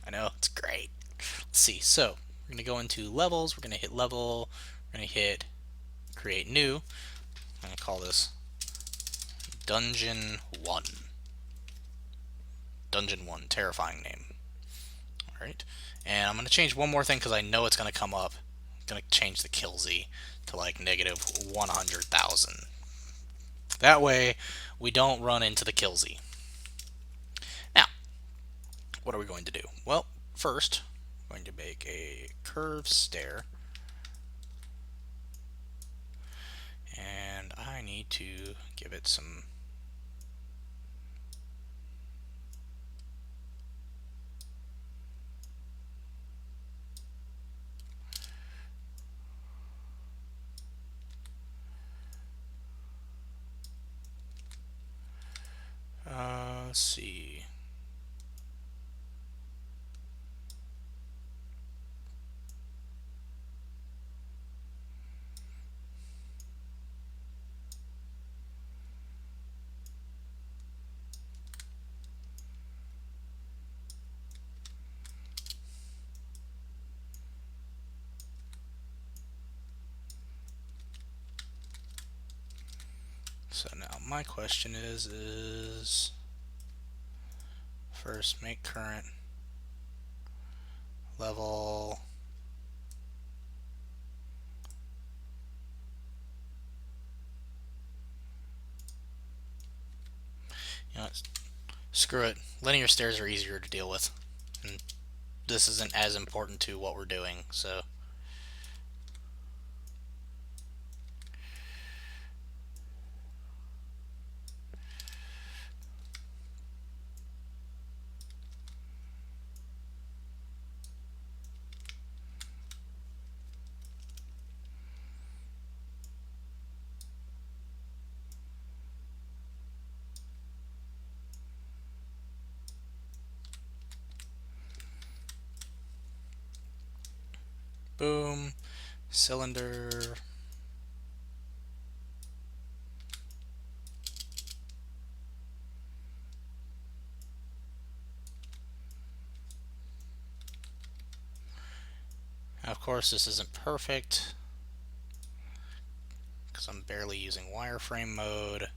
I know, it's great. Let's see. So we're going to go into levels. We're going to hit level. We're going to hit create new. I'm going to call this Dungeon 1. Dungeon 1, terrifying name. Alright. And I'm going to change one more thing because I know it's going to come up. I'm going to change the kill Z to like negative 100,000. That way we don't run into the kill Z. Now, what are we going to do? Well, first, I'm going to make a curved stair. And I need to give it some let's see. So now my question is first make current level you know what, screw it. Linear stairs are easier to deal with. And this isn't as important to what we're doing, so boom, cylinder. Now, of course, this isn't perfect because I'm barely using wireframe mode.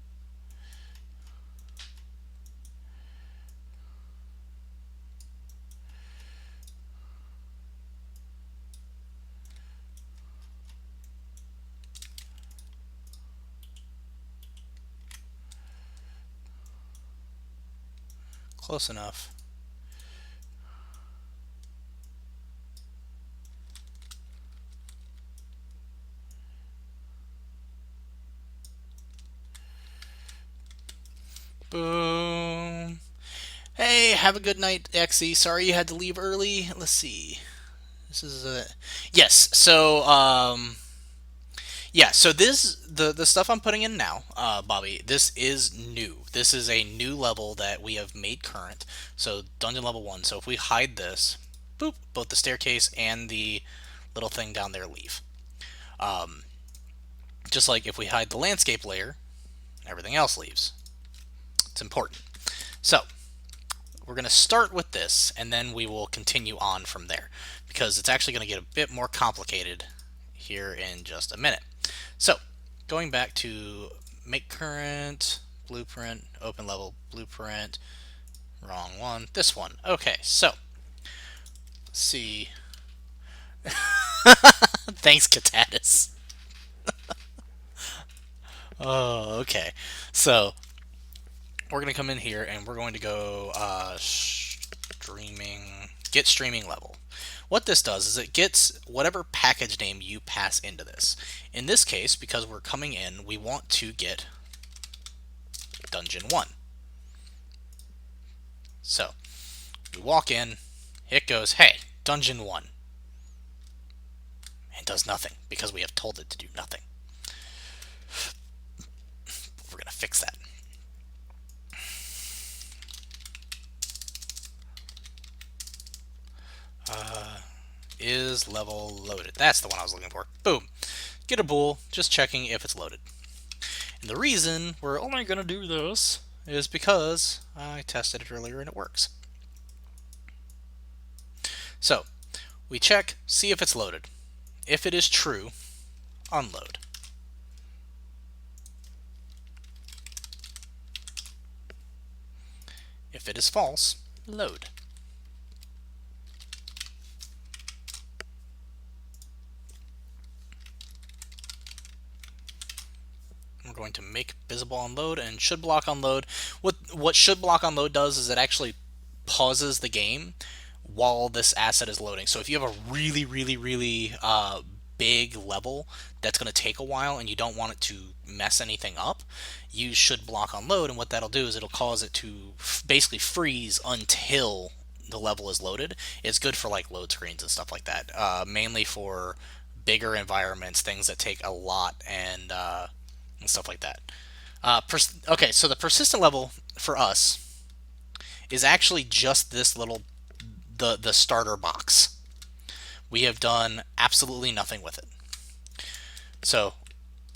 Close enough. Boom. Hey, have a good night, Xe. Sorry you had to leave early. Let's see. This is a yes. So yeah. So this the stuff I'm putting in now, Bobby. This is new. This is a new level that we have made current. So dungeon level 1. So if we hide this, boop, both the staircase and the little thing down there leave. Um, just like if we hide the landscape layer, everything else leaves. It's important. So we're going to start with this, and then we will continue on from there, because it's actually going to get a bit more complicated here in just a minute. So, going back to make current, blueprint, open level blueprint, wrong one, this one. Okay, so, let's see. Thanks, Katatis. Oh, okay. So, we're going to come in here and we're going to go streaming, get streaming level. What this does is it gets whatever package name you pass into this. In this case, because we're coming in, we want to get Dungeon 1. So, we walk in, it goes, hey, Dungeon 1. It does nothing because we have told it to do nothing. We're going to fix that. Is level loaded? That's the one I was looking for. Boom. Get a bool, just checking if it's loaded. And the reason we're only going to do this is because I tested it earlier and it works. So we check, see if it's loaded. If it is true, unload. If it is false, load. We're going to make visible unload and should block unload. What should block unload does is it actually pauses the game while this asset is loading. So if you have a really big level that's going to take a while and you don't want it to mess anything up, you should block unload, and what that'll do is it'll cause it to basically freeze until the level is loaded. It's good for like load screens and stuff like that, mainly for bigger environments, things that take a lot, and stuff like that. Okay, so the persistent level for us is actually just this little the starter box. We have done absolutely nothing with it. So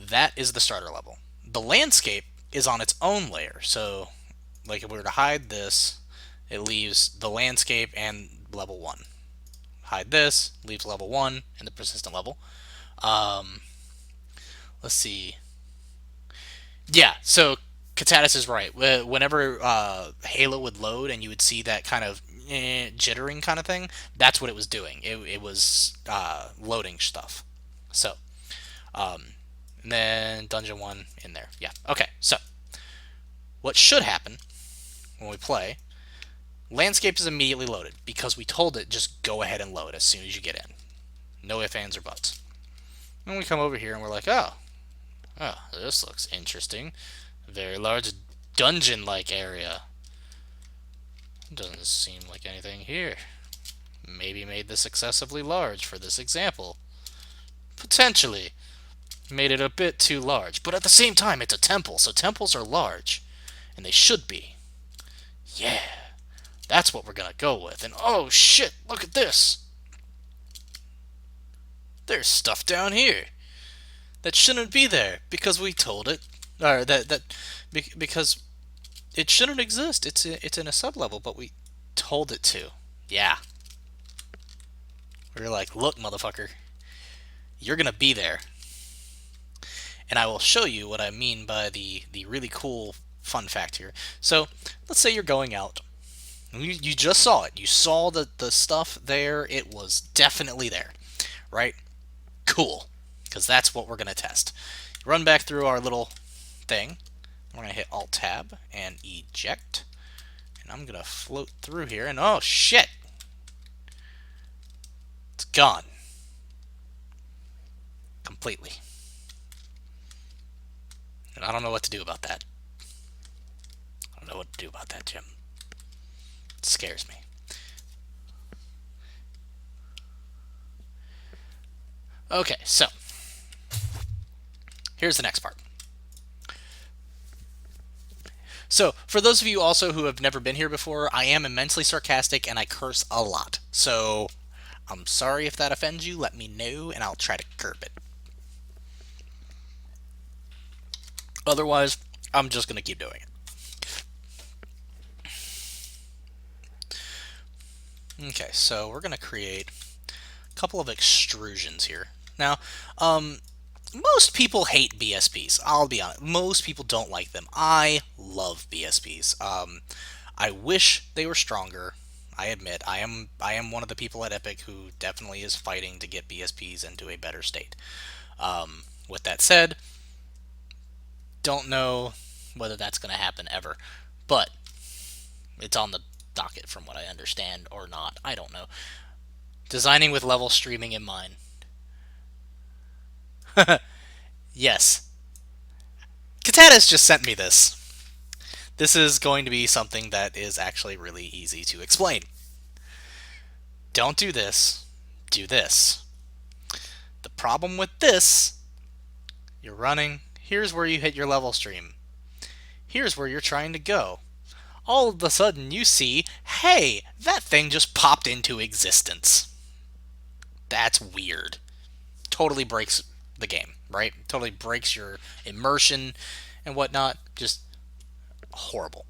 that is the starter level. The landscape is on its own layer. So like if we were to hide this, it leaves the landscape and level 1. Hide this, leaves level 1 and the persistent level. Let's see. Yeah, so Katatis is right. Whenever Halo would load and you would see that kind of jittering kind of thing, that's what it was doing. It was loading stuff. So, and then Dungeon 1 in there. Yeah, okay, so what should happen when we play, landscape is immediately loaded because we told it just go ahead and load as soon as you get in. No ifs, ands, or buts. And we come over here and we're like, oh, this looks interesting. Very large dungeon-like area. Doesn't seem like anything here. Maybe made this excessively large for this example. Potentially. Made it a bit too large. But at the same time, it's a temple, so temples are large. And they should be. Yeah. That's what we're gonna go with. And oh shit, look at this. There's stuff down here that shouldn't be there because we told it, or because it shouldn't exist. It's in a sublevel, but we told it to. Yeah. We're like, look, motherfucker, you're gonna be there, and I will show you what I mean by the really cool fun fact here. So let's say you're going out. You just saw it. You saw the stuff there. It was definitely there, right? Cool, because that's what we're gonna test. Run back through our little thing. We're gonna hit Alt Tab and eject, and I'm gonna float through here. And oh shit, it's gone completely. And I don't know what to do about that. I don't know what to do about that, Jim. It scares me. Okay, so here's the next part. So, for those of you also who have never been here before, I am immensely sarcastic and I curse a lot. So, I'm sorry if that offends you. Let me know and I'll try to curb it. Otherwise, I'm just going to keep doing it. Okay, so we're going to create a couple of extrusions here. Now, most people hate BSPs. I'll be honest. Most people don't like them. I love BSPs. I wish they were stronger. I admit, I am one of the people at Epic who definitely is fighting to get BSPs into a better state. With that said, don't know whether that's going to happen ever, but it's on the docket from what I understand, or not. I don't know. Designing with level streaming in mind. Yes. Katatis just sent me this. This is going to be something that is actually really easy to explain. Don't do this. Do this. The problem with this, you're running. Here's where you hit your level stream. Here's where you're trying to go. All of a sudden you see, hey, that thing just popped into existence. That's weird. Totally breaks the game, right? Totally breaks your immersion and whatnot. Just horrible.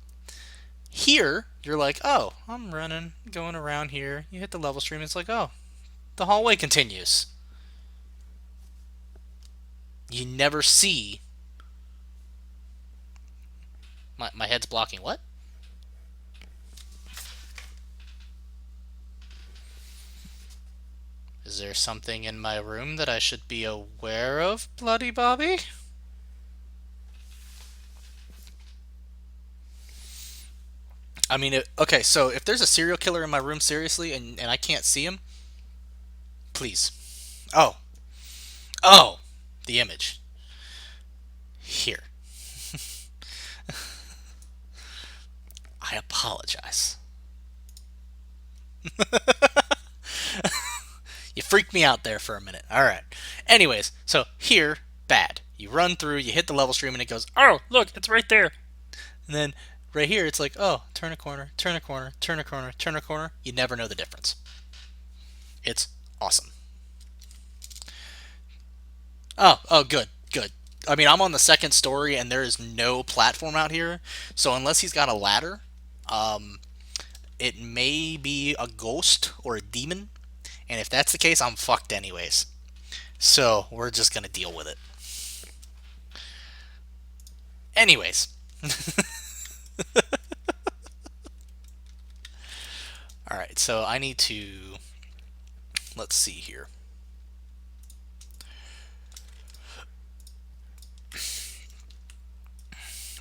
Here, you're like, oh, I'm running, going around here. You hit the level stream, it's like, oh, the hallway continues. You never see. My head's blocking what? Is there something in my room that I should be aware of, Bloody Bobby? I mean, okay, so if there's a serial killer in my room, seriously, and I can't see him, please. Oh, oh, the image. Here. I apologize. You freaked me out there for a minute. All right. Anyways, so here, bad. You run through, you hit the level stream, and it goes, oh, look, it's right there. And then right here, it's like, oh, turn a corner, turn a corner, turn a corner, turn a corner. You never know the difference. It's awesome. Oh, good, good. I mean, I'm on the second story, and there is no platform out here. So unless he's got a ladder, um, it may be a ghost or a demon. And if that's the case, I'm fucked anyways. So we're just gonna deal with it. Anyways. Alright, so I need to. Let's see here.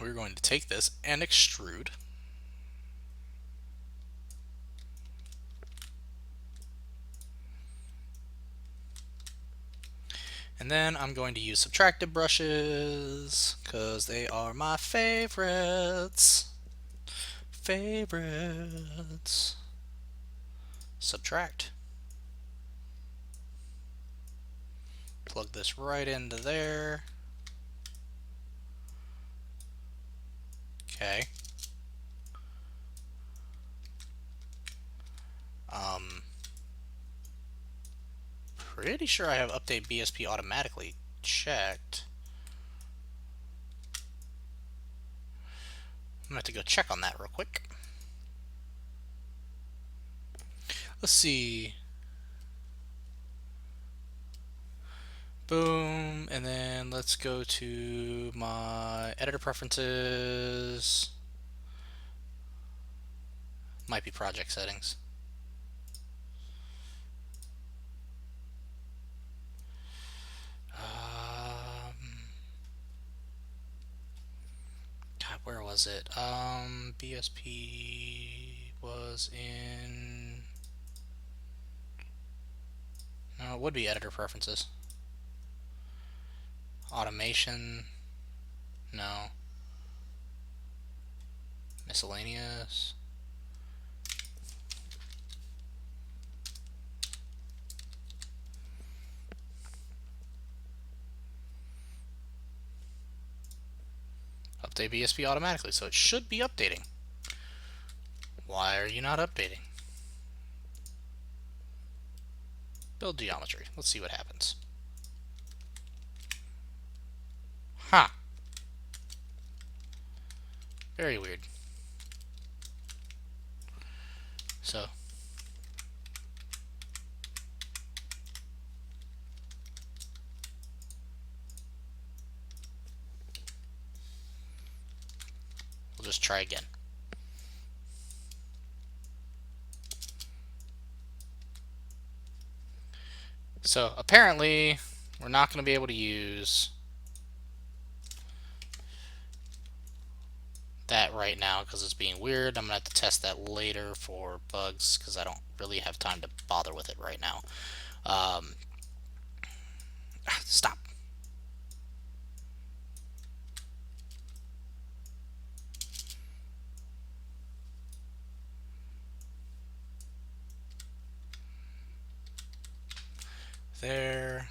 We're going to take this and extrude. And then I'm going to use subtractive brushes because they are my favorites. Favorites. Subtract. Plug this right into there. Okay. Pretty sure I have update BSP automatically checked. I'm gonna have to go check on that real quick. Let's see. Boom, and then let's go to my editor preferences. Might be project settings. God, where was it? BSP was in. No, it would be editor preferences. Automation. No. Miscellaneous. Update BSP automatically, so it should be updating. Why are you not updating? Build geometry. Let's see what happens. Huh. Very weird. So. We'll just try again. So apparently, we're not going to be able to use that right now because it's being weird. I'm going to have to test that later for bugs because I don't really have time to bother with it right now. Stop. There.